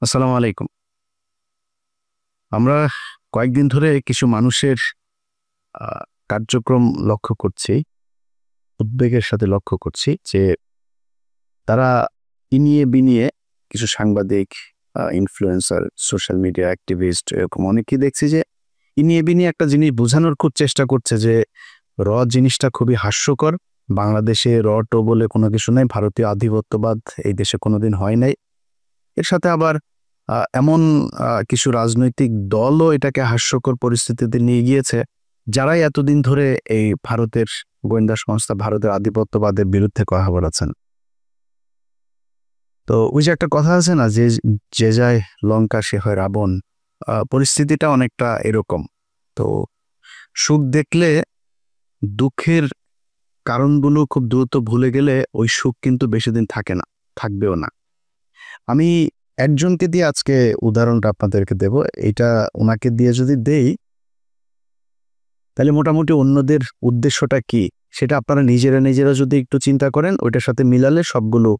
আসসালামু আলাইকুম। আমরা কয়েকদিন ধরে কিছু মানুষের আ কার্যক্রম লক্ষ্য করছি, উদ্বেগের সাথে লক্ষ্য করছি যে তারা ইনিয়ে বিনিয়ে কিছু সাংবাদিক, ইনফ্লুয়েন্সার, সোশ্যাল মিডিয়া অ্যাক্টিভিস্ট এরকম অনেকেই দেখছি যে ইনিয়ে বিনিয়ে একটা জিনিস বোঝানোর খুব চেষ্টা করছে যে জিনিসটা খুবই হাস্যকর। বাংলাদেশে টো বলে কোনো কিছু নাই। ভারতীয় আধিপত্যবাদ এই দেশে কোনোদিন হয় নাই। এর সাথে আবার এমন কিছু রাজনৈতিক দলও এটাকে হাস্যকর পরিস্থিতিতে নিয়ে গিয়েছে, যারাই এতদিন ধরে এই ভারতের গোয়েন্দা সংস্থা, ভারতের আধিপত্যবাদের বিরুদ্ধে কথা বলেছেন। তো ওই যে একটা কথা আছে না যে, যে যায় লঙ্কা সে হয় রাবণ। পরিস্থিতিটা অনেকটা এরকম। তো সুখ দেখলে দুঃখের কারণগুলো খুব দ্রুত ভুলে গেলে ওই সুখ কিন্তু বেশিদিন থাকে না, থাকবেও না। আমি একজনকে দিয়ে আজকে উদাহরণটা আপনাদেরকে দেব। এটা ওনাকে দিয়ে যদি দেই, তাহলে মোটামুটি অন্যদের উদ্দেশ্যটা কি সেটা আপনারা নিজেরা যদি একটু চিন্তা করেন, ওইটার সাথে মিলালে সবগুলো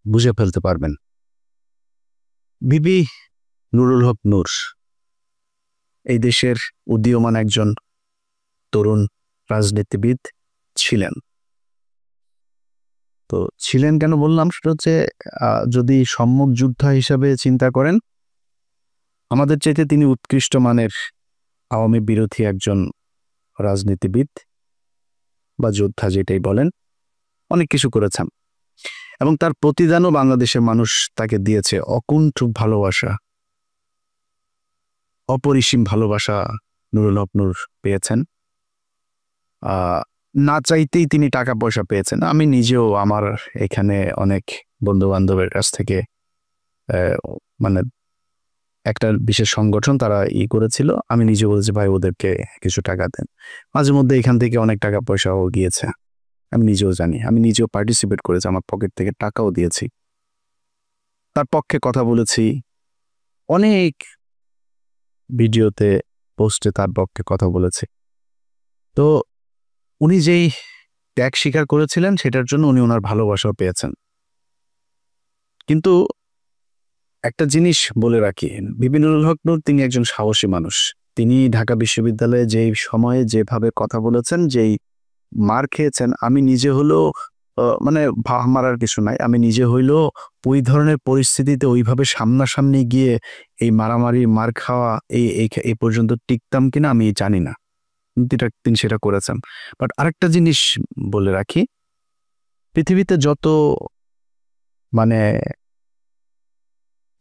বুঝে ফেলতে পারবেন। বিবি নুরুল হক নূর এই দেশের উদীয়মান একজন তরুণ রাজনীতিবিদ ছিলেন। তো ছিলেন কেন বললাম, সেটা হচ্ছে যদি সম্মুখ যোদ্ধা হিসাবে চিন্তা করেন, আমাদের চাইতে তিনি উৎকৃষ্ট মানের আওয়ামী বিরোধী একজন রাজনীতিবিদ বা যোদ্ধা যেটাই বলেন, অনেক কিছু করেছেন এবং তার প্রতিদানও বাংলাদেশের মানুষ তাকে দিয়েছে। অকুণ্ঠ ভালোবাসা, অপরিসীম ভালোবাসা নুরুল হক নূর পেয়েছেন। না চাইতেই তিনি টাকা পয়সা পেয়েছেন। আমি নিজেও আমার এখানে অনেক বন্ধু বান্ধবের কাছ থেকে মানে একটা বিশেষ সংগঠন তারা করেছিল, আমি নিজে বলেছি ভাই ওদেরকে কিছু টাকা দেন। মাঝে মধ্যে এখান থেকে অনেক টাকা পয়সাও গিয়েছে, আমি নিজেও জানি। আমি নিজেও পার্টিসিপেট করেছি, আমার পকেট থেকে টাকাও দিয়েছি, তার পক্ষে কথা বলেছি, অনেক ভিডিওতে পোস্টে তার পক্ষে কথা বলেছি। তো উনি যেই ত্যাগ স্বীকার করেছিলেন সেটার জন্য উনি ওনার ভালোবাসাও পেয়েছেন। কিন্তু একটা জিনিস বলে রাখি, বিবি নুরুল হক নূর তিনি একজন সাহসী মানুষ। তিনি ঢাকা বিশ্ববিদ্যালয়ে যেই সময়ে যেভাবে কথা বলেছেন, যেই মার খেয়েছেন, আমি নিজে হলেও মানে ভাব মারার কিছু নাই, আমি নিজে হইলেও ওই ধরনের পরিস্থিতিতে ওইভাবে সামনাসামনি গিয়ে এই মারামারি মার খাওয়া এই পর্যন্ত টিকতাম কিনা আমি জানি না, কিন্তু তিনি সেটা করেছেন। বাট আরেকটা জিনিস বলে রাখি, পৃথিবীতে যত মানে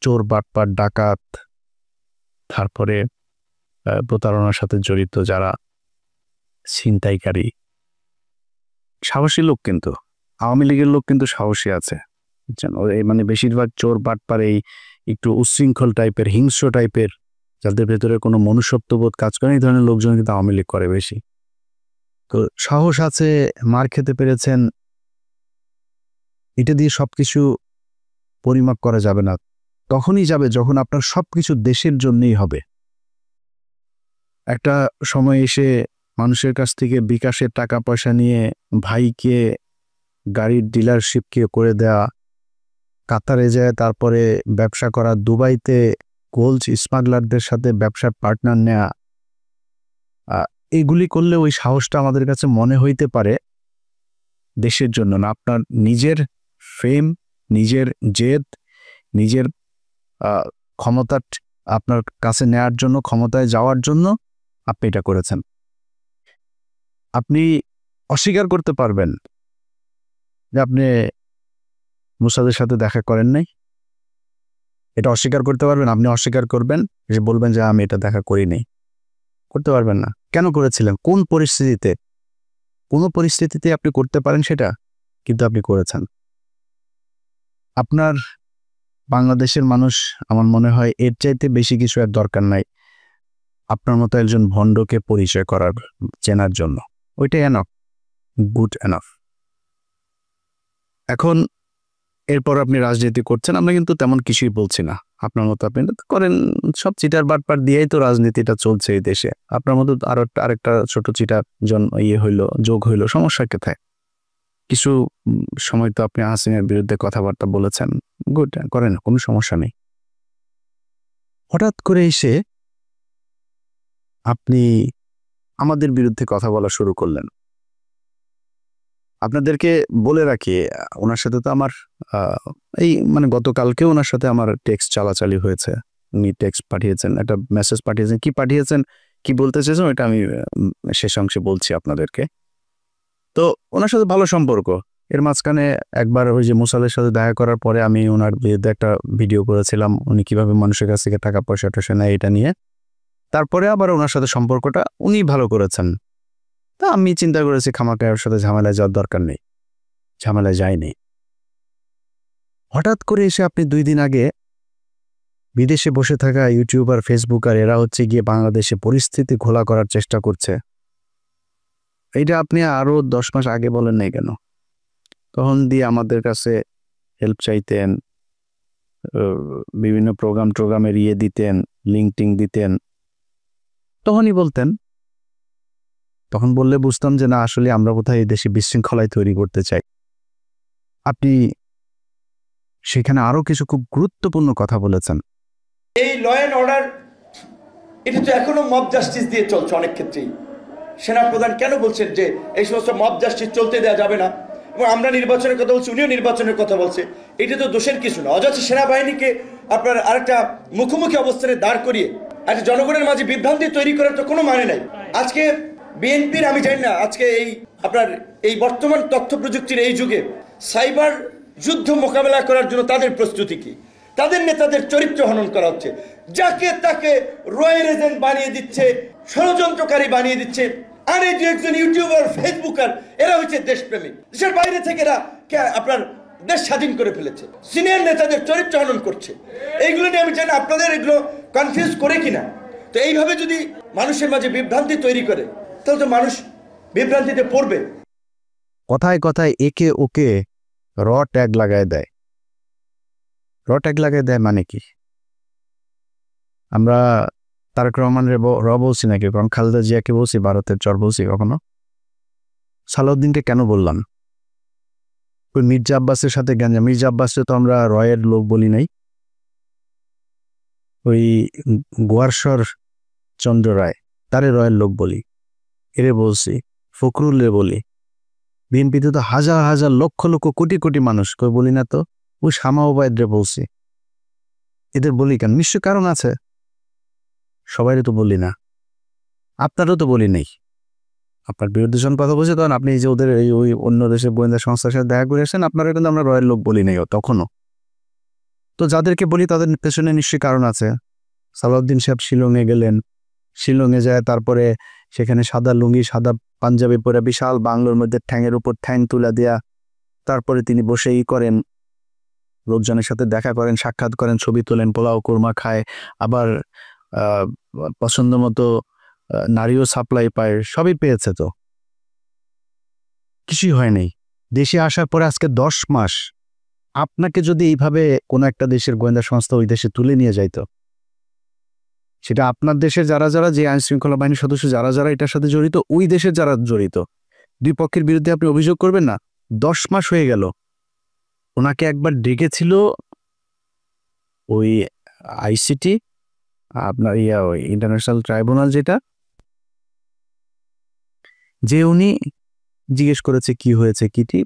চোর বাটপার ডাকাত, তারপরে প্রতারণার সাথে জড়িত যারা ছিনতাইকারী, সাহসী লোক কিন্তু আওয়ামী লীগের লোক কিন্তু সাহসী আছে, বুঝছেন? মানে বেশিরভাগ চোর বাটপার এই একটু উচ্ছৃঙ্খল টাইপের, হিংস্র টাইপের, যাদের ভেতরে কোনো মনুষ্যত্ববোধ কাজ করে, এই ধরনের লোকজন কিন্তু আওয়ামী লীগ করে বেশি। তো সাহস আছে, মার খেতে পেরেছেন, এটা দিয়ে সবকিছু পরিমাপ করা যাবে না। তখনই যাবে যখন আপনার সবকিছু দেশের জন্যই হবে। একটা সময় এসে মানুষের কাছ থেকে বিকাশের টাকা পয়সা নিয়ে ভাইকে গাড়ির ডিলারশিপকে করে দেয়া, কাতারে যায় তারপরে ব্যবসা করা, দুবাইতে গোল্ড স্মাগলারদের সাথে ব্যবসার পার্টনার নেয়া, এগুলি করলে ওই সাহসটা আমাদের কাছে মনে হইতে পারে দেশের জন্য না। আপনার নিজের ফেম, নিজের জেদ, নিজের ক্ষমতা আপনার কাছে নেয়ার জন্য, ক্ষমতায় যাওয়ার জন্য আপনি এটা করেছেন। আপনি অস্বীকার করতে পারবেন যে আপনি মুসাদের সাথে দেখা করেন নাই, এটা অস্বীকার করতে পারবেন। আপনি অস্বীকার করবেন, যে বলবেন যে আমি এটা দেখা করি নাই, করতে পারবেন না। কেন করেছিলেন, কোন পরিস্থিতিতে? কোনো পরিস্থিতিতে আপনি করতে পারেন সেটা, কিন্তু আপনি করেছেন। আপনার বাংলাদেশের মানুষ, আমার মনে হয় এর চাইতে বেশি কিছু আর দরকার নাই আপনার মতো একজন ভণ্ডকে পরিচয় করার, চেনার জন্য। ওইটাই এনাফ, গুড এনাফ। এখন এরপর আপনি রাজনীতি করছেন, আমরা কিন্তু তেমন কিছুই বলছি না। আপনার মতো আপনি করেন, সব চিটার বাটপার দিয়েই তো রাজনীতিটা চলছে এই দেশে। আপনার মতো আরেকটা ছোট চিটার যোগ হইলো, সমস্যা কোথায়? কিছু সময় তো আপনি হাসিনার বিরুদ্ধে কথাবার্তা বলেছেন, গুড, করেন, কোনো সমস্যা নেই। হঠাৎ করে এসে আপনি আমাদের বিরুদ্ধে কথা বলা শুরু করলেন। আপনাদেরকে বলে রাখি, ওনার সাথে তো আমার এই মানে গতকালকে ওনার সাথে আমার টেক্সট চালাচালি হয়েছে। উনি টেক্সট পাঠিয়েছেন, একটা মেসেজ পাঠিয়েছেন, কি পাঠিয়েছেন, কি বলতে চেয়েছেন ওইটা আমি শেষ অংশে বলছি আপনাদেরকে। তো ওনার সাথে ভালো সম্পর্ক। এর মাঝখানে একবার ওই যে মুসালের সাথে দেখা করার পরে আমি ওনার বিরুদ্ধে একটা ভিডিও করেছিলাম, উনি কিভাবে মানুষের কাছ থেকে টাকা পয়সা টয়সা নেয় এটা নিয়ে। তারপরে আবার ওনার সাথে সম্পর্কটা উনি ভালো করেছেন। তা আমি চিন্তা করেছি খামাখা ওর সাথে ঝামেলায় যাওয়ার দরকার নেই, ঝামেলায় যায়নি। হঠাৎ করে এসে আপনি 2 দিন আগে বিদেশে বসে থাকা ইউটিউবার, ফেসবুকার এরা হচ্ছে গিয়ে বাংলাদেশে পরিস্থিতি ঘোলা করার চেষ্টা করছে, এইটা আপনি আরো 10 মাস আগে বলেন নাই কেন? তখন দিয়ে আমাদের কাছে হেল্প চাইতেন, বিভিন্ন প্রোগ্রামের দিতেন, লিঙ্কটিং দিতেন, তখনই বলতেন। তখন বললে বুঝতাম যে না, আসলে আমরা কোথায় এই দেশে বিশৃঙ্খলায় তৈরি করতে চাই। আপনি সেখানে আরো কিছু খুব গুরুত্বপূর্ণ কথা বলেছেন। এই ল অ্যান্ড অর্ডার এটা তো এখনো মব জাস্টিস দিয়ে চলছে অনেক ক্ষেত্রেই। সেনাপ্রধান কেন বলছেন যে এই সমস্ত মব জাস্টিস চলতে দেওয়া যাবে না, এবং আমরা নির্বাচনের কথা বলছি, উনিও নির্বাচনের কথা বলছে, এটা তো দোষের কিছু না। অযথা সেনাবাহিনীকে আপনার আরেকটা মুখোমুখি অবস্থানে দাঁড় করিয়ে একটা জনগণের মাঝে বিভ্রান্তি তৈরি করার তো কোনো মানে নাই। আজকে বিএনপির আমি জানি না, আজকে এই আপনার এই বর্তমান তথ্য প্রযুক্তির এই যুগে সাইবার যুদ্ধ মোকাবেলা করার জন্য তাদের প্রস্তুতি কি? তাদের নেতাদের চরিত্র হনন করা হচ্ছে, যাকে তাকে রয়ের এজেন্ট বানিয়ে দিচ্ছে, ষড়যন্ত্রকারী বানিয়ে দিচ্ছে। আর এই যে একজন ইউটিউবার, ফেসবুকার, এরা হচ্ছে দেশপ্রেমিক, দেশের বাইরে থেকে এরা আপনার দেশ স্বাধীন করে ফেলেছে, সিনিয়র নেতাদের চরিত্র হনন করছে। এইগুলো নিয়ে আমি জানি আপনাদের এগুলো কনফিউজ করে কিনা। তো এইভাবে যদি মানুষের মাঝে বিভ্রান্তি তৈরি করে তাহলে তো মানুষ বিভ্রান্তিতে পড়বে। কথায় কথায় একে ওকে র ট্যাগ লাগায় দেয়। র ট্যাগ লাগায় দেয় মানে কি? আমরা তারেক রহমানের র বলছি নাকি, কারণ খালেদা জিয়াকে বলছি, ভারতের চর বলছি কখনো? সালাউদ্দিনকে কেন বললাম? ওই মির্জা আব্বাসের সাথে গ্যাঞ্জাম। মির্জা আব্বাসকে তো আমরা রয়ের লোক বলি নাই। ওই গোয়ারশর চন্দ্র রায়, তারে রয়ের লোক বলি, এরে বলছি, ফখরুলে বলি। বিএনপিতে তো হাজার হাজার লক্ষ লক্ষ কোটি কোটি মানুষ, কই বলি না তো? ওই শামা ওবায়দরে বলছি। এদের বলি কেন? নিশ্চয় কারণ আছে। সবাইরে তো বলি না, আপনারও তো বলি নেই। আপনার বিরুদ্ধে যখন কথা বলছে তখন আপনি এই যে ওদের ওই অন্য দেশের গোয়েন্দা সংস্থার সাথে দেখা করে আসেন, আপনারা কিন্তু আমরা রয়ের লোক বলি নাই তখনও। তো যাদেরকে বলি তাদের পেছনে নিশ্চয়ই কারণ আছে। সালাউদ্দিন সাহেব শিলংয়ে গেলেন, শিলংয়ে যায় তারপরে সেখানে সাদা লুঙ্গি, সাদা পাঞ্জাবি পরে বিশাল বাংলোর মধ্যে ঠ্যাঙের উপর ঠ্যাং তুলে দেয়া, তারপরে তিনি বসেই করেন, লোকজনের সাথে দেখা করেন, সাক্ষাৎ করেন, ছবি তোলেন, পোলাও কোরমা খায়, আবার পছন্দ মতো নারীও সাপ্লাই পায়, সবই পেয়েছে। তো কিছুই হয়নি। দেশে আসার পরে আজকে 10 মাস আপনাকে যদি এইভাবে কোনো একটা দেশের গোয়েন্দা সংস্থা ওই দেশে তুলে নিয়ে যাইতো, সেটা আপনার দেশের যারা যারা, যে আইন শৃঙ্খলা বাহিনীর সদস্য যারা যারা এটার সাথে জড়িত, ওই দেশের যারা জড়িত, দুই পক্ষের বিরুদ্ধে আপনি অভিযোগ করবেন না? 10 মাস হয়ে গেল। ওনাকে একবার ডেকেছিল ওই আইসিটি, আপনার ওই ইন্টারন্যাশনাল ট্রাইব্যুনাল, যেটা, যে উনি জিজ্ঞেস করেছে কি হয়েছে, কিটি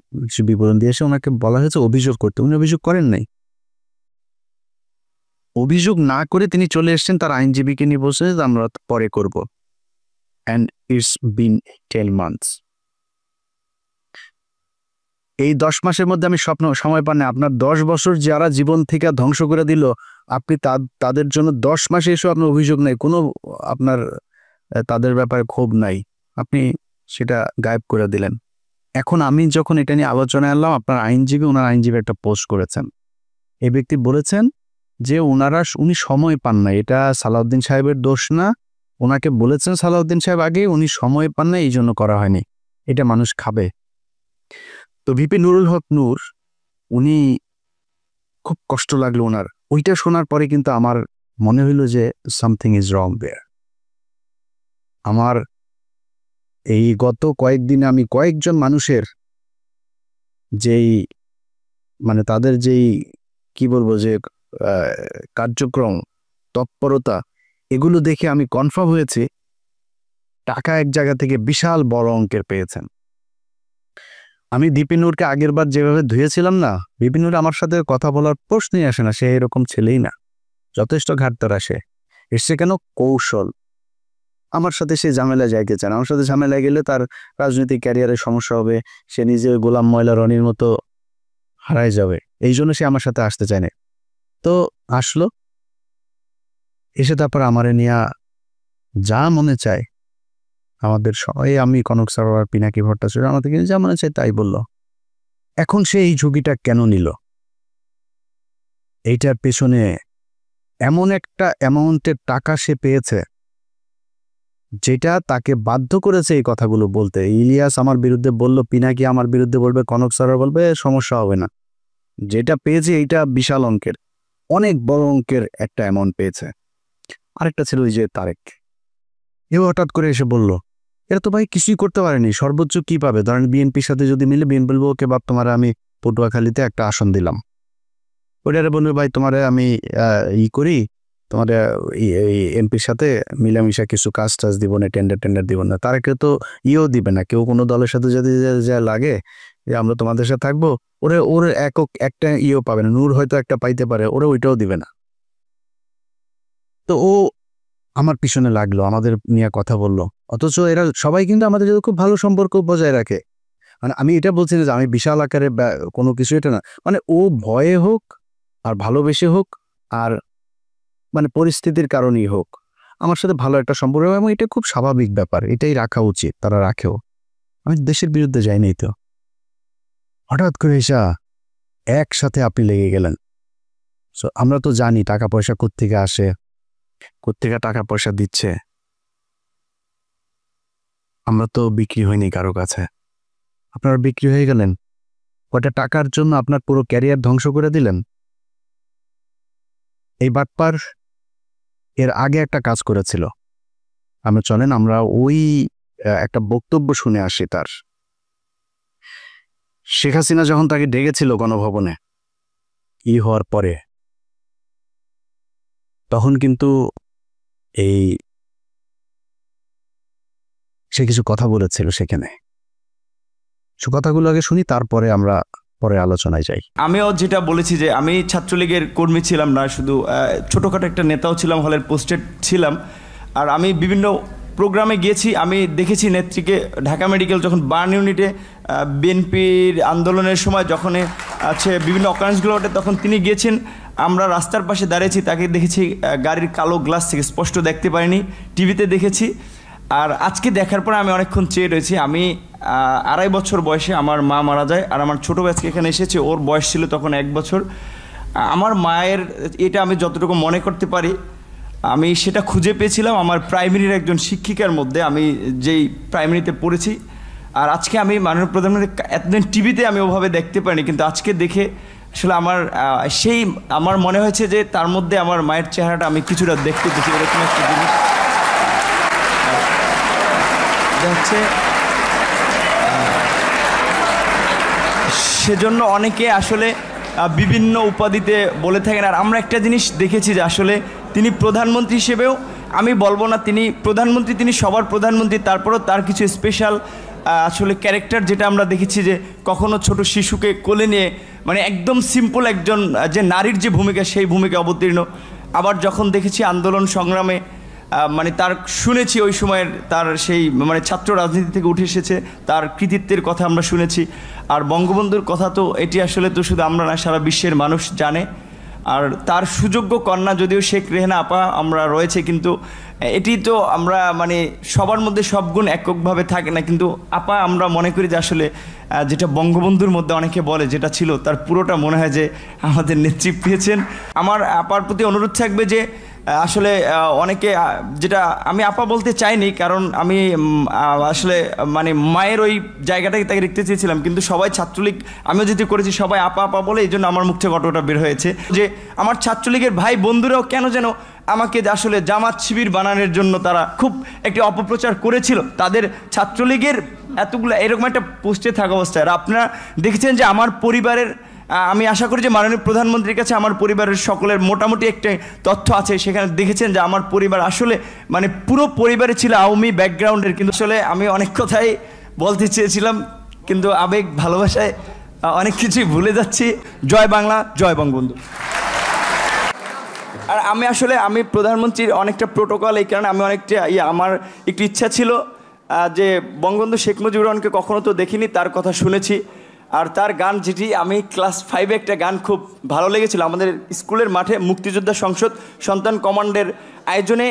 বিবরণ দিয়েছে, ওনাকে বলা হয়েছে অভিযোগ করতে, উনি অভিযোগ করেন নাই। অভিযোগ না করে তিনি চলে এসেছেন, তার আইনজীবীকে নিয়ে বসে আমরা পরে করব। And it's been 10 months। এই 10 মাসের মধ্যে আমি সময় পান না। আপনার 10 বছর যারা জীবন থেকে ধ্বংস করে দিল, আপনি তাদের জন্য 10 মাসে এসে আপনার অভিযোগ নেই, কোনো আপনার তাদের ব্যাপারে ক্ষোভ নাই, আপনি সেটা গায়েব করে দিলেন। এখন আমি যখন এটা নিয়ে আলোচনায় আনলাম, আপনার ওনার আইনজীবী একটা পোস্ট করেছেন। এই ব্যক্তি বলেছেন যে উনি সময় পান না, এটা সালাউদ্দিন সাহেবের দোষ না। ওনাকে বলেছেন সালাউদ্দিন সাহেব আগে, উনি সময় পান না, এই জন্য করা হয়নি। এটা মানুষ খাবে। তো ভিপি নুরুল হক নূর, উনি খুব কষ্ট লাগলো ওনার। ওইটা শোনার পরে কিন্তু আমার মনে হইল যে সামথিং ইজ রং দেয়ার। আমার এই গত কয়েকদিনে আমি কয়েকজন মানুষের যেই মানে তাদের যেই কি বলবো যে কার্যক্রম, তৎপরতা, এগুলো দেখে আমি কনফার্ম হয়েছি টাকা এক জায়গা থেকে বিশাল বড় অঙ্কের পেয়েছেন। আমি দীপিনুরকে আগের বার যেভাবে ধুয়েছিলাম না, দীপিনুর আমার সাথে কথা বলার প্রশ্নই আসে না, সে এরকম ছেলেই না, যথেষ্ট ঘাটতারা। সে এসছে কেন? কৌশল। আমার সাথে সে ঝামেলা যাইতে চায় না, আমার সাথে ঝামেলা গেলে তার রাজনৈতিক ক্যারিয়ারে সমস্যা হবে, সে নিজে গোলাম ময়লা রনির মতো হারায় যাবে, এই জন্য সে আমার সাথে আসতে চায় না। তো আসলো, এসে তারপর আমারে নিয়ে যা মনে চায় আমাদের সবাই, আমি কনক সরোয়ার, পিনাকি ভট্টাচার্য, আমাদেরকে যা মনে চায় তাই বলল। এখন সে এই ঝুঁকিটা কেন নিল? এইটার পেছনে এমন একটা অ্যামাউন্টের টাকা সে পেয়েছে যেটা তাকে বাধ্য করেছে এই কথাগুলো বলতে। ইলিয়াস আমার বিরুদ্ধে বলল, পিনাকি আমার বিরুদ্ধে বলবে, কনক সরোয়ার বলবে, সমস্যা হবে না। যেটা পেয়েছে এইটা বিশাল অঙ্কের, অনেক বড় অঙ্কের একটা অ্যামাউন্ট পেয়েছে। আরেকটা ছিল ওই যে তারেক, এও হঠাৎ করে এসে বলল, এরা তো ভাই কিছুই করতে পারেনি, সর্বোচ্চ কি পাবে? ধরেন বিএনপির সাথে যদি মিলে, বিএনপি বলবো ওকে বাপ তোমার আমি পটুয়াখালীতে একটা আসন দিলাম, ওইটারে বলবে ভাই তোমারে আমি করি, তোমার এমপির সাথে মিলামিশা কিছু কাজ টাজ দিব না, টেন্ডার দিব না। তারাকে তো দিবে না, কেউ কোনো দলের সাথে যদি যা লাগে যে আমরা তোমাদের সাথে থাকবো, ওর একক একটা পাবে না। নূর হয়তো একটা পাইতে পারে, ওরা ওইটাও দিবে না। তো ও আমার পিছনে লাগলো, আমাদের নিয়ে কথা বললো, অথচ এরা সবাই কিন্তু আমাদের সাথে খুব ভালো সম্পর্ক বজায় রাখে। মানে আমি এটা বলছি না যে আমি বিশাল আকারে কোনো কিছু, এটা না, মানে ও ভয়ে হোক আর ভালোবেসে হোক আর মানে পরিস্থিতির কারণেই হোক, আমার সাথে ভালো একটা সম্পর্ক, এবং এটা খুব স্বাভাবিক ব্যাপার, এটাই রাখা উচিত, তারা রাখেও। আমি দেশের বিরুদ্ধে যাইনি। তো হঠাৎ করে এসা একসাথে আপনি লেগে গেলেন। সো আমরা তো জানি টাকা পয়সা কোত্থেকে আসে, কোত্থেকে টাকা পয়সা দিচ্ছে। আমরা তো বিক্রি হয়নি কারো কাছে, আপনারা বিক্রি হয়ে গেলেন। কয়টা টাকার জন্য আপনার পুরো ক্যারিয়ার ধ্বংস করে দিলেন। এই বাটপার এর আগে একটা কাজ করেছিল, আমরা চলেন আমরা ওই একটা বক্তব্য শুনে আসি তার। শেখ হাসিনা যখন তাকে ডেকেছিল গণভবনে হওয়ার পরে, তখন কিন্তু সে কিছু কথা বলেছিল সেখানে। সে কথাগুলো আগে শুনি, তারপরে আমরা পরে আলোচনায় যাই। আমিও যেটা বলেছি যে আমি ছাত্রলীগের কর্মী ছিলাম না, শুধু ছোটোখাটো একটা নেতাও ছিলাম, হলের পোস্টেড ছিলাম। আর আমি বিভিন্ন প্রোগ্রামে গিয়েছি, আমি দেখেছি নেত্রীকে ঢাকা মেডিকেল যখন বার্ন ইউনিটে বিএনপির আন্দোলনের সময় যখন বিভিন্ন অকারেন্সগুলো ওঠে, তখন তিনি গিয়েছেন, আমরা রাস্তার পাশে দাঁড়িয়েছি, তাকে দেখেছি গাড়ির কালো গ্লাস থেকে, স্পষ্ট দেখতে পারিনি, টিভিতে দেখেছি। আর আজকে দেখার পরে আমি অনেকক্ষণ চেয়ে রয়েছি। আমি 2.5 বছর বয়সে আমার মা মারা যায়, আর আমার ছোটো ভাইকে এখানে এসেছে, ওর বয়স ছিল তখন 1 বছর। আমার মায়ের এটা আমি যতটুকু মনে করতে পারি, আমি সেটা খুঁজে পেয়েছিলাম আমার প্রাইমারির একজন শিক্ষিকার মধ্যে, আমি যেই প্রাইমারিতে পড়েছি। আর আজকে আমি মাননীয় প্রধানমন্ত্রী এতদিন টিভিতে আমি ওভাবে দেখতে পারিনি, কিন্তু আজকে দেখে আসলে আমার মনে হয়েছে যে তার মধ্যে আমার মায়ের চেহারাটা আমি কিছুটা দেখতে পেয়েছি, এরকম একটা জিনিস হচ্ছে। সেজন্য অনেকে আসলে বিভিন্ন উপাধিতে বলে থাকেন। আর আমরা একটা জিনিস দেখেছি যে আসলে তিনি প্রধানমন্ত্রী হিসেবেও, আমি বলবো না তিনি প্রধানমন্ত্রী, তিনি সবার প্রধানমন্ত্রী, তারপরেও তার কিছু স্পেশাল আসলে ক্যারেক্টার যেটা আমরা দেখেছি, যে কখনো ছোট শিশুকে কোলে নিয়ে, মানে একদম সিম্পল একজন যে নারীর যে ভূমিকা, সেই ভূমিকা অবতীর্ণ। আবার যখন দেখেছি আন্দোলন সংগ্রামে, মানে তার শুনেছি ওই সময়ের তার সেই মানে ছাত্র রাজনীতি থেকে উঠে এসেছে, তার কৃতিত্বের কথা আমরা শুনেছি। আর বঙ্গবন্ধুর কথা তো এটি আসলে তো শুধু আমরা না, সারা বিশ্বের মানুষ জানে। আর তার সুযোগ্য কন্যা যদিও শেখ রেহেনা আপা আমরা রয়েছে, কিন্তু এটি তো আমরা মানে সবার মধ্যে সব গুণ এককভাবে থাকে না, কিন্তু আপা আমরা মনে করি যে আসলে যেটা বঙ্গবন্ধুর মধ্যে অনেকে বলে যেটা ছিল, তার পুরোটা মনে হয় যে আমাদের নেত্রী পেয়েছেন। আমার আপার প্রতি অনুরোধ থাকবে যে আসলে অনেকে যেটা আমি আপা বলতে চাইনি, কারণ আমি আসলে মানে মায়ের ওই জায়গাটাকে তাকে দেখতে চেয়েছিলাম, কিন্তু সবাই ছাত্রলীগ আমিও যেহেতু করেছি সবাই আপা আপা বলে, এই জন্য আমার মুখ থেকে ঘটনাটা বের হয়েছে যে আমার ছাত্রলীগের ভাই বন্ধুরাও কেন যেন আমাকে আসলে জামাত শিবির বানানোর জন্য তারা খুব একটি অপপ্রচার করেছিল তাদের ছাত্রলীগের এতগুলো এরকম একটা পোস্টে থাকা অবস্থায়। আর আপনারা দেখেছেন যে আমার পরিবারের, আমি আশা করি যে মাননীয় প্রধানমন্ত্রীর কাছে আমার পরিবারের সকলের মোটামুটি একটা তথ্য আছে, সেখানে দেখেছেন যে আমার পরিবার আসলে মানে পুরো পরিবারে ছিল আওয়ামী ব্যাকগ্রাউন্ডের। কিন্তু আসলে আমি অনেক কথাই বলতে চেয়েছিলাম, কিন্তু আবেগ ভালোবাসায় অনেক কিছুই ভুলে যাচ্ছি। জয় বাংলা, জয় বঙ্গবন্ধু। আর আমি প্রধানমন্ত্রীর অনেকটা প্রোটোকল, এই কারণে আমি অনেকটা আমার একটু ইচ্ছা ছিল যে বঙ্গবন্ধু শেখ মুজিবুর রহমানকে কখনো তো দেখিনি, তার কথা শুনেছি। আর তার গান যেটি আমি ক্লাস 5-এ একটা গান খুব ভালো লেগেছিল, আমাদের স্কুলের মাঠে মুক্তিযোদ্ধা সংসদ সন্তান কমান্ডের আয়োজনে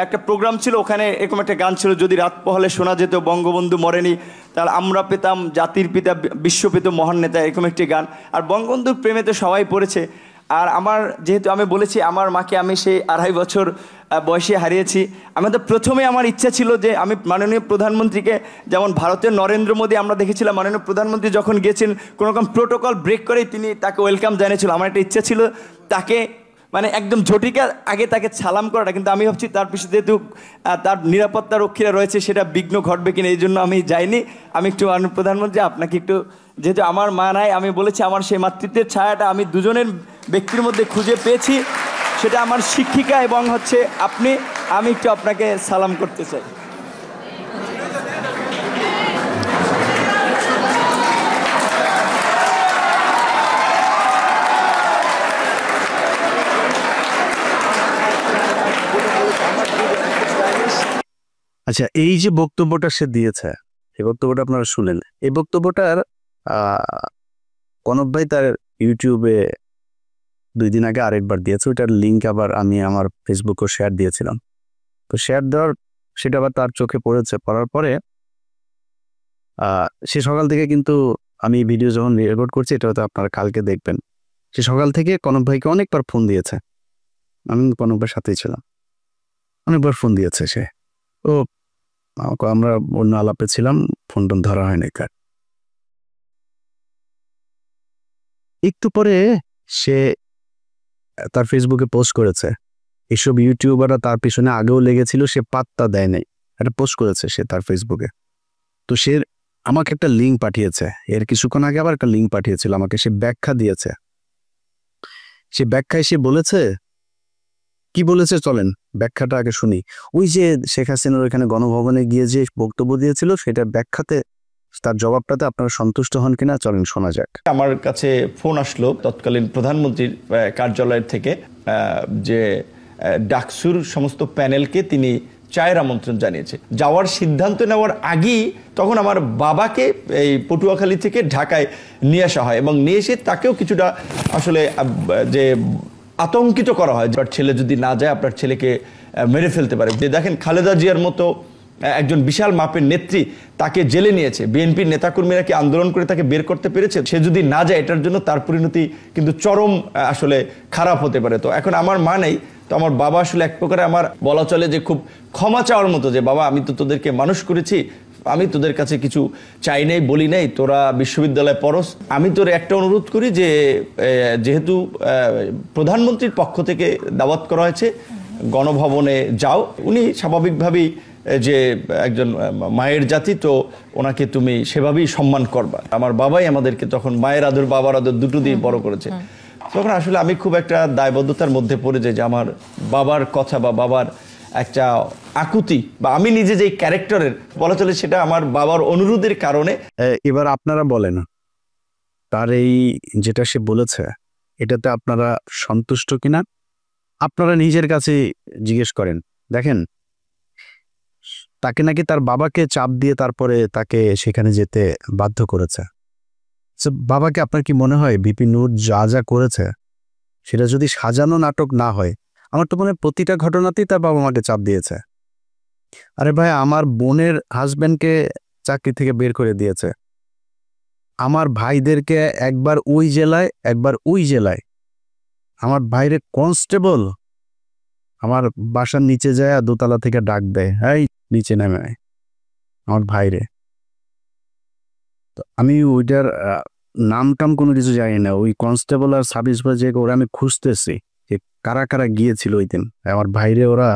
একটা প্রোগ্রাম ছিল, ওখানে এরকম একটা গান ছিল, যদি রাত পোহালে শোনা যেত বঙ্গবন্ধু মরেনি, তাহলে আমরা পেতাম জাতির পিতা বিশ্ব পেত মহান নেতা, এরকম একটি গান। আর বঙ্গবন্ধুর প্রেমে তো সবাই পড়েছে। আর আমার যেহেতু আমি বলেছি আমার মাকে আমি সেই 2.5 বছর বয়সে হারিয়েছি, আমাদের প্রথমে আমার ইচ্ছা ছিল যে আমি মাননীয় প্রধানমন্ত্রীকে, যেমন ভারতের নরেন্দ্র মোদী আমরা দেখেছিলাম মাননীয় প্রধানমন্ত্রী যখন গিয়েছেন কোনো রকম প্রোটোকল ব্রেক করেই তিনি তাকে ওয়েলকাম জানিয়েছিল, আমার একটা ইচ্ছা ছিল তাকে মানে একদম ঝটিকা আগে তাকে সালাম করাটা। কিন্তু আমি ভাবছি তার পিছনে যেহেতু তার নিরাপত্তা রক্ষীরা রয়েছে সেটা বিঘ্ন ঘটবে কিনা, এই জন্য আমি যাইনি। আমি একটু মাননীয় প্রধানমন্ত্রী আপনাকে একটু, যেহেতু আমার মা নাই, আমি বলেছি আমার সেই মাতৃত্বের ছায়াটা আমি দুজনের ব্যক্তির মধ্যে খুঁজে পেয়েছি, সেটা আমার শিক্ষিকা এবং হচ্ছে আপনি, আমি একটু আপনাকে সালাম করতে চাই। আচ্ছা, এই যে বক্তব্যটা সে দিয়েছে, এই বক্তব্যটা আপনারা শুনলেন। এই বক্তব্যটার কনক ভাই তার ইউটিউবে 2 দিন আগে আরেকবার দিয়েছে, ওইটার লিঙ্ক আবার আমি আমার ফেসবুকেও শেয়ার দিয়েছিলাম। তো শেয়ার দেওয়ার সেটা আবার তার চোখে পড়েছে, পড়ার পরে সে সকাল থেকে, কিন্তু আমি ভিডিও যখন রেকর্ড করছি এটা হয়তো আপনারা কালকে দেখবেন, সে সকাল থেকে কনক ভাইকে অনেকবার ফোন দিয়েছে। আমি কনক ভাইয়ের সাথেই ছিলাম, অনেকবার ফোন দিয়েছে সে। ও আমরা অন্য আলাপে ছিলাম, ফোন টোন ধরা হয়নি কার। একটু পরে সে তার ফেসবুকে পোস্ট করেছে, এসব ইউটিউবাররা তার পিছনে আগেও লেগেছিল, সে পাত্তা দেয় নাই, একটা পোস্ট করেছে সে তার ফেসবুকে। তো সে আমাকে একটা লিঙ্ক পাঠিয়েছে, এর কিছুক্ষণ আগে আবার একটা লিঙ্ক পাঠিয়েছিল আমাকে, সে ব্যাখ্যা দিয়েছে। সে ব্যাখ্যায় সে বলেছে, কি বলেছে চলেন ব্যাখ্যাটা আগে শুনি। ওই যে শেখ হাসিনার ওইখানে গণভবনে গিয়ে যে বক্তব্য দিয়েছিল সেটা ব্যাখ্যাতে, তার জবাবটাতে আপনারা সন্তুষ্ট হন কিনা চলেন শোনা যাক। আমার কাছে ফোন আসলো তৎকালীন প্রধানমন্ত্রীর কার্যালয়ের থেকে, যে ডাকসুর সমস্ত প্যানেলকে তিনি চায়ের আমন্ত্রণ জানিয়েছে। যাওয়ার সিদ্ধান্ত নেওয়ার আগেই তখন আমার বাবাকে এই পটুয়াখালী থেকে ঢাকায় নিয়ে আসা হয়, এবং নিয়ে এসে তাকেও কিছুটা আসলে যে আতঙ্কিত করা হয়, আপনার ছেলে যদি না যায় আপনার ছেলেকে মেরে ফেলতে পারে। দেখেন খালেদা জিয়ার মতো একজন বিশাল মাপের নেত্রী, তাকে জেলে নিয়েছে, বিএনপির নেতাকর্মীরা কি আন্দোলন করে তাকে বের করতে পেরেছে? সে যদি না যায় এটার জন্য তার পরিণতি কিন্তু চরম আসলে খারাপ হতে পারে। তো এখন আমার মা নেই, তো আমার বাবা আসলে এক প্রকারে আমার বলা চলে যে খুব ক্ষমা চাওয়ার মতো, যে বাবা আমি তো তোদেরকে মানুষ করেছি, আমি তোদের কাছে কিছু চাই নাই, বলি নাই, তোরা বিশ্ববিদ্যালয়ে পড়স, আমি তোর একটা অনুরোধ করি যে যেহেতু প্রধানমন্ত্রীর পক্ষ থেকে দাওয়াত করা হয়েছে গণভবনে যাও। উনি স্বাভাবিকভাবেই যে একজন মায়ের জাতি, তো ওনাকে তুমি সেভাবেই সম্মান করবা। আমার বাবাই আমাদেরকে তখন মায়ের আদর বাবার আদর দুটো দিয়ে বড় করেছে। তখন আসলে আমি খুব একটা দায়বদ্ধতার মধ্যে পড়ে যাই যে আমার বাবার কথা বা বাবার একটা আকুতি বা আমি নিজে যে ক্যারেক্টারের বলা চলে সেটা আমার বাবার অনুরোধের কারণে। এবার আপনারা বলেন, তার এই যেটা সে বলেছে এটাতে আপনারা সন্তুষ্ট কিনা? আপনারা নিজের কাছে জিজ্ঞেস করেন। দেখেন, তাকে নাকি তার বাবাকে চাপ দিয়ে তারপরে তাকে সেখানে যেতে বাধ্য করেছে। বাবাকে আপনার কি মনে হয় ভিপি নূর যা যা করেছে সেটা যদি সাজানো নাটক না হয়, আমার তো মনে হয় প্রতিটা ঘটনাতেই তার বাবা মাকে চাপ দিয়েছে। আরে ভাই, আমার বোনের হাজব্যান্ডকে চাকরি থেকে বের করে দিয়েছে, আমার ভাইদেরকে একবার ওই জেলায় একবার ওই জেলায়, আমার ভাইরে কনস্টেবল, আমার বাসার নিচে যায় দোতলা থেকে ডাক দেয়, এই নিচে নেমে আয়, আমার ভাইরে। তো আমি ওইটার নাম টাম কোনো কিছু জানি না। ওই কনস্টেবল আর সাব ইন্সপেক্টর যে ওরা আমি খুঁজতেছি যে কারা কারা গিয়েছিল ওই দিন, আমার ভাইরে ওরা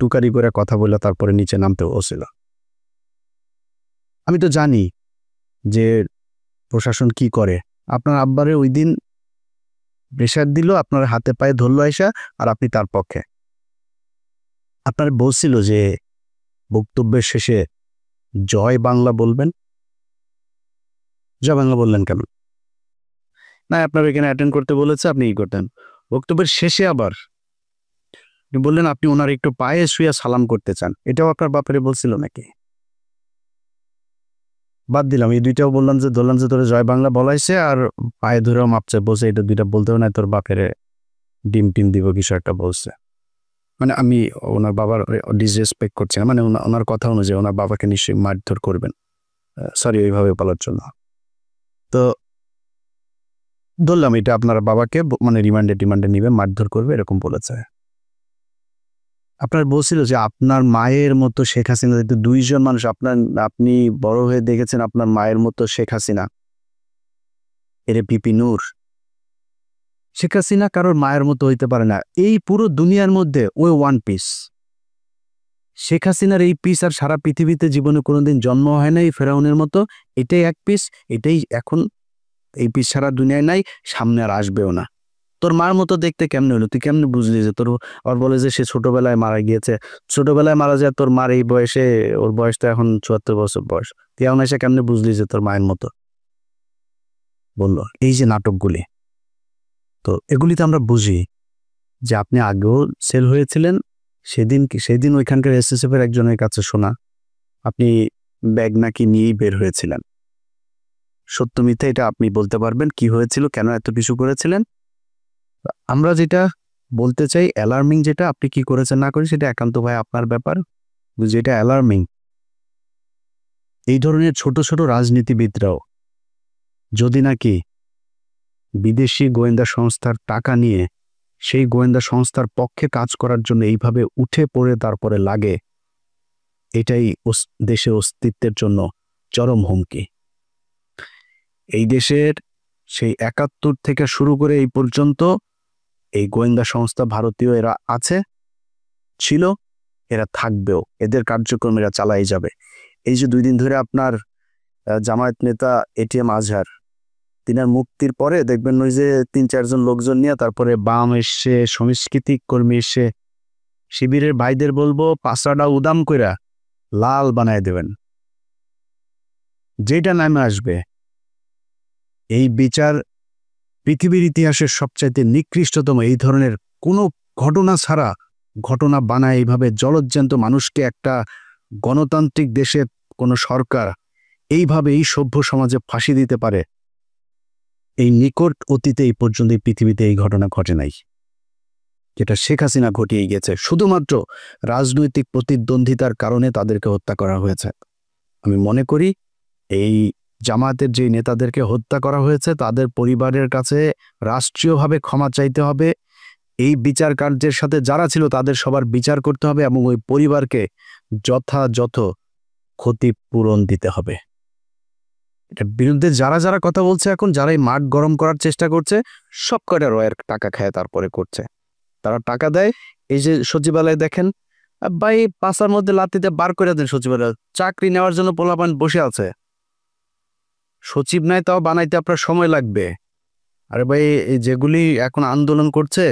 টুকারি করে কথা বলে তারপরে নিচে নামতে বসছিল। আমি তো জানি যে প্রশাসন কি করে। আপনার আব্বারে ওই দিন প্রেশার দিল, আপনার হাতে পায়ে ধরলো আইসা, আর আপনি তার পক্ষে। আপনার বলছিল যে বক্তব্যের শেষে জয় বাংলা বলবেন, জয় বাংলা বললেন কেন? না, আপনার এখানে অ্যাটেন্ড করতে বলেছে, আপনি ই করতেন। বক্তব্যের শেষে আবার আপনি বললেন আপনি ওনার একটু পায়ে শুয়ে সালাম করতে চান। এটাও আপনার বাপেরে বলছিল নাকি? বাদ দিলাম, এই দুইটাও বললাম যে ধরলাম যে তোর জয় বাংলা বলাইছে আর পায়ে ধরেও মাপছে, বলছে এটা দুইটা বলতেও না, তোর বাপেরে ডিম টিম দিব কিছু একটা বলছে। মানে আমি ওনার বাবার ডিসরেসপেক্ট করছি না, মানে ওনার কথা অনুযায়ী ওনার বাবাকে নিশ্চয়ই মারধর করবেন, সরি ওইভাবে বলার জন্য। তো ধরলাম এটা আপনার বাবাকে মানে রিমান্ডে নিবে, মারধর করবে এরকম বলেছে। আপনার বলছিল যে আপনার মায়ের মতো শেখ হাসিনা, দুইজন মানুষ, আপনি বড় হয়ে দেখেছেন আপনার মায়ের মতো শেখ হাসিনা, এরে পিপি নূর। শেখ হাসিনা কারোর মায়ের মতো হইতে পারে না, এই পুরো দুনিয়ার মধ্যে ওই ওয়ান পিস। শেখ হাসিনার এই পিস আর সারা পৃথিবীতে জীবনে কোনোদিন জন্ম হয় নাই ফেরাউনের মতো, এটাই এক পিস, এটাই এখন এই পিস সারা দুনিয়ায় নাই, সামনে আর আসবেও না। তোর মার মতো দেখতে কেমনে হলো, তুই কেমনে বুঝলি যে তোর? আর বলে যে সে ছোটবেলায় মারা গিয়েছে, ছোটবেলায় মারা যায় তোর মার এই বয়সে, ওর বয়স তো এখন ৭৪ বছর বয়স, তুই এখন এসে কেমনে বুঝলি যে তোর মায়ের মতো? বললো এই যে নাটকগুলি, তো এগুলিতে আমরা বুঝি যে আপনি আগেও সেল হয়েছিলেন। সেদিন ওইখানকার এসএসএফ এর একজনের কাছে শোনা আপনি ব্যাগ নাকি নিয়েই বের হয়েছিলেন। সত্য মিথ্যা এটা আপনি বলতে পারবেন, কি হয়েছিল, কেন এত কিছু করেছিলেন। আমরা যেটা বলতে চাই, অ্যালার্মিং যেটা আপনি কি করেছেন না করে সেটা একান্ত ভাই আপনার ব্যাপার। যেটা অ্যালার্মিং, এই ধরনের ছোট ছোট রাজনীতিবিদরাও যদি নাকি বিদেশি গোয়েন্দা সংস্থার টাকা নিয়ে সেই গোয়েন্দা সংস্থার পক্ষে কাজ করার জন্য এইভাবে উঠে পড়ে তারপরে লাগে, এটাই দেশের অস্তিত্বের জন্য চরম হুমকি। এই দেশের সেই ৭১ থেকে শুরু করে এই পর্যন্ত এই গোয়েন্দা সংস্থা ভারতীয় এরা আছে, ছিল, এরা থাকবেও, এদের কার্যক্রম এরা চালাই যাবে। এই যে ২ দিন ধরে আপনার জামায়াত নেতা এটিএম আজহার, তিনার মুক্তির পরে দেখবেন ওই যে ৩-৪ জন লোকজন নিয়ে তারপরে বাম এসে, সংস্কৃতিক কর্মী এসে, শিবিরের ভাইদের বলবো পাছাটা উদাম কইরা লাল বানায় দেবেন। যেটা নামে আসবে এই বিচার পৃথিবীর ইতিহাসের সবচাইতে নিকৃষ্টতম, এই ধরনের কোনো ঘটনা ছাড়া ঘটনা বানায় এইভাবে জলজ্জান্ত মানুষকে একটা গণতান্ত্রিক দেশে কোনো সরকার এইভাবে এই সভ্য সমাজে ফাঁসি দিতে পারে, এই নিকট অতীতে এই পর্যন্ত এই পৃথিবীতে এই ঘটনা ঘটে নাই, যেটা শেখ হাসিনা ঘটিয়ে গেছে। শুধুমাত্র রাজনৈতিক প্রতিদ্বন্দ্বিতার কারণে তাদেরকে হত্যা করা হয়েছে। আমি মনে করি এই জামায়াতের যে নেতাদেরকে হত্যা করা হয়েছে তাদের পরিবারের কাছে রাষ্ট্রীয়ভাবে ক্ষমা চাইতে হবে, এই বিচার কার্যের সাথে যারা ছিল তাদের সবার বিচার করতে হবে এবং ওই পরিবারকে যথাযথ ক্ষতিপূরণ দিতে হবে। এটার বিরুদ্ধে যারা যারা কথা বলছে, এখন যারা এই মাঠ গরম করার চেষ্টা করছে, সব কয়টা রয়ের টাকা খায় তারপরে করছে। তারা টাকা দেয়, এই যে সচিবালয়ে দেখেন ভাই পাশার মধ্যে লাতিতে বার করে দেন, সচিবালয় চাকরি নেওয়ার জন্য পোলাপান বসে আছে, সচিব নাই তাও বানাইতে আপনার সময় লাগবে। আরে ভাই যেগুলি এখন আন্দোলন করছে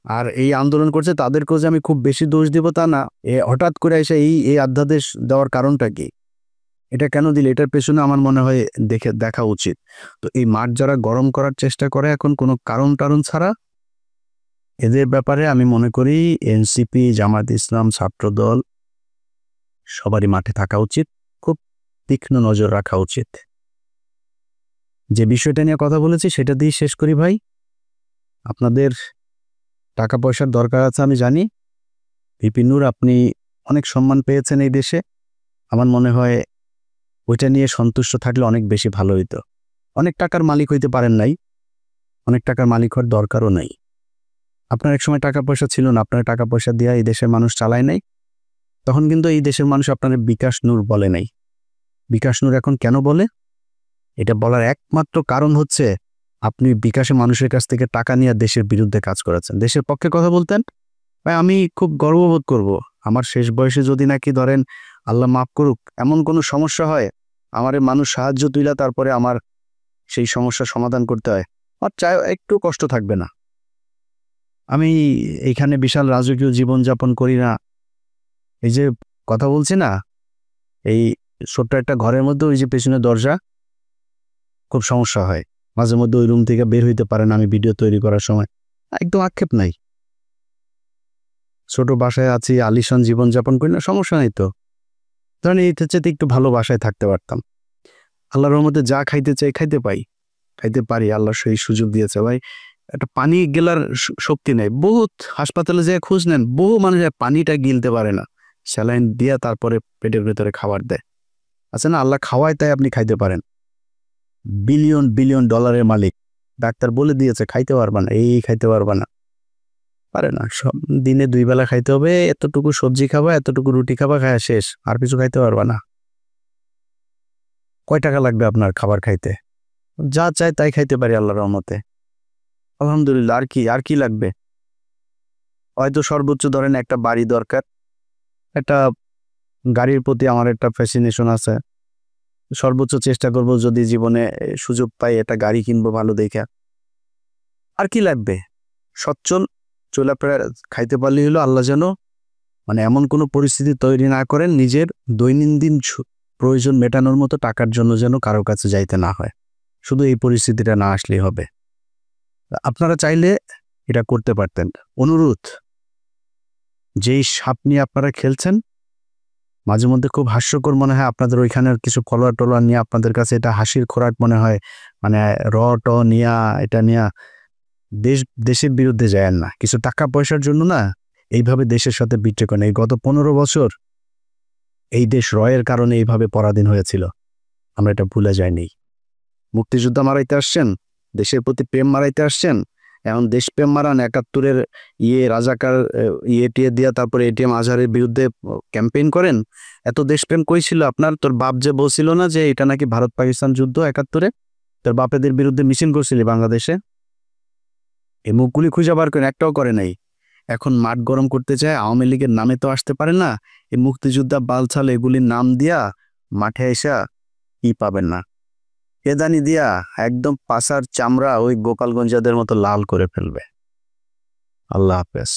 আর এই আন্দোলন করছে তাদেরকেও যে আমি খুব বেশি দোষ দিব তা না, হঠাৎ করে এসে এই অধ্যাদেশ দেওয়ার কারণটা কি, এটা কেন দিলে, এটার পেছনে আমার মনে হয় দেখা উচিত। তো এই মাঠ যারা গরম করার চেষ্টা করে এখন কোনো কারণ ছাড়া, এদের ব্যাপারে আমি মনে করি এনসিপি, জামায়াত ইসলাম, ছাত্রদল সবারই মাঠে থাকা উচিত, খুব তীক্ষ্ণ নজর রাখা উচিত। যে বিষয়টা নিয়ে কথা বলেছি সেটা দিয়ে শেষ করি ভাই। আপনাদের টাকা পয়সার দরকার আছে আমি জানি, ভিপি নূর আপনি অনেক সম্মান পেয়েছেন এই দেশে, আমার মনে হয় ওইটা নিয়ে সন্তুষ্ট থাকলে অনেক বেশি ভালো হইতো। অনেক টাকার মালিক হইতে পারেন নাই, অনেক টাকার মালিক হওয়ার দরকারও নাই, আপনার এক সময় টাকা পয়সা ছিল না, আপনার টাকা পয়সা দিয়ে এই দেশের মানুষ চালায় নাই, তখন কিন্তু এই দেশের মানুষ আপনার বিকাশ নূর বলে নাই। বিকাশ নূর এখন কেন বলে? এটা বলার একমাত্র কারণ হচ্ছে আপনি বিকাশে মানুষের কাছ থেকে টাকা নিয়ে দেশের বিরুদ্ধে কাজ করেছেন। দেশের পক্ষে কথা বলতেন, ভাই আমি খুব গর্ববোধ করব আমার শেষ বয়সে যদি নাকি ধরেন আল্লাহ মাফ করুক এমন কোনো সমস্যা হয়, আমারে মানুষ সাহায্য তুইলা তারপরে আমার সেই সমস্যার সমাধান করতে হয়, আর চাই একটু কষ্ট থাকবে না। আমি এইখানে বিশাল রাজকীয় জীবনযাপন করি না। এই যে কথা বলছি না, এই ছোট্ট একটা ঘরের মধ্যে ওই যে পেছনে দরজা, খুব সমস্যা হয় মাঝে মধ্যে, ওই রুম থেকে বের হইতে পারেন আমি ভিডিও তৈরি করার সময়, একদম আক্ষেপ নাই। ছোট বাসায় আছি, আলিশান জীবনযাপন করি না, সমস্যা নেই তো। ধরেন এই চেয়ে একটু ভালো বাসায় থাকতে পারতাম। আল্লাহর রহমতে যা খাইতে চাই খাইতে পারি, আল্লাহ সেই সুযোগ দিয়েছে। ভাই একটা পানি গেলার শক্তি নেই, বহুত হাসপাতালে যেয়ে খোঁজ নেন, বহু মানুষ পানিটা গিলতে পারে না, স্যালাইন দিয়া তারপরে পেটের ভেতরে খাবার দেয়। আচ্ছা না, আল্লাহ খাওয়ায় তাই আপনি খাইতে পারেন। বিলিয়ন বিলিয়ন ডলারের মালিক, ডাক্তার বলে দিয়েছে খাইতে পারবা না, এই খাইতে পারবা না, পারে না। সব দিনে 2 বেলা খাইতে হবে, এতটুকু সবজি খাবা, এতটুকু রুটি খাবা, খায়া শেষ, আর কিছু খাইতে পারবা না। কয় টাকা লাগবে আপনার খাবার খাইতে? যা চাই তাই খাইতে পারি আল্লাহর রহমতে, আলহামদুলিল্লাহ। আর কি লাগবে? হয়তো সর্বোচ্চ ধরেন একটা বাড়ি দরকার, একটা গাড়ির প্রতি আমার একটা ফ্যাসিনেশন আছে, সর্বোচ্চ চেষ্টা করব যদি জীবনে সুযোগ পাই একটা গাড়ি কিনবো ভালো দেখে। আর কি লাগবে? সচ্ছল চলাফেরা খাইতে পারলে হলো। আল্লাহ যেন মানে এমন কোনো পরিস্থিতি তৈরি না করেন নিজের দৈনন্দিন প্রয়োজন মেটানোর মতো টাকার জন্য যেন কারো কাছে যাইতে না হয়। শুধু এই পরিস্থিতিটা না আসলেই হবে। আপনারা চাইলে এটা করতে পারতেন। অনুরোধ, যেই সাপ নিয়ে আপনারা খেলছেন মাঝে মধ্যে খুব হাস্যকর মনে হয়, আপনাদের ওইখানের কিছু কলোয়ার টলোয়ার নিয়ে আপনাদের কাছে এটা হাসির খোরাক মনে হয়, মানে ট নিয়া এটা নিয়া দেশের বিরুদ্ধে যায় না, কিছু টাকা পয়সার জন্য না এইভাবে দেশের সাথে বিট্রে করেন। এই গত 15 বছর এই দেশ রয়ের কারণে এইভাবে পরাধীন হয়েছিল, আমরা এটা ভুলে যাইনি। মুক্তিযোদ্ধা মারাইতে আসছেন, দেশের প্রতি প্রেম মারাইতে আসছেন, এখন দেশপ্রেম মারান, 71-এর রাজাকার টিয়ে দিয়া তারপরে এটিএম আজহারের বিরুদ্ধে ক্যাম্পেইন করেন। এত দেশপ্রেম কই ছিল আপনার? তোর বাপ যে বলছিল না যে এটা নাকি ভারত পাকিস্তান যুদ্ধ 71-এ, তোর বাপেদের বিরুদ্ধে মিছিল করছিলি বাংলাদেশে? এই মুখগুলি খুঁজে বার করেন, একটাও করে নাই। এখন মাঠ গরম করতে চায়, আওয়ামী লীগের নামে তো আসতে পারে না, এই মুক্তিযোদ্ধা বালছাল এগুলির নাম দিয়া মাঠে এসা কি পাবেন না, এদানি দিয়া একদম পাছার চামড়া ওই গোপালগঞ্জাদের মতো লাল করে ফেলবে। আল্লাহ হাফেজ।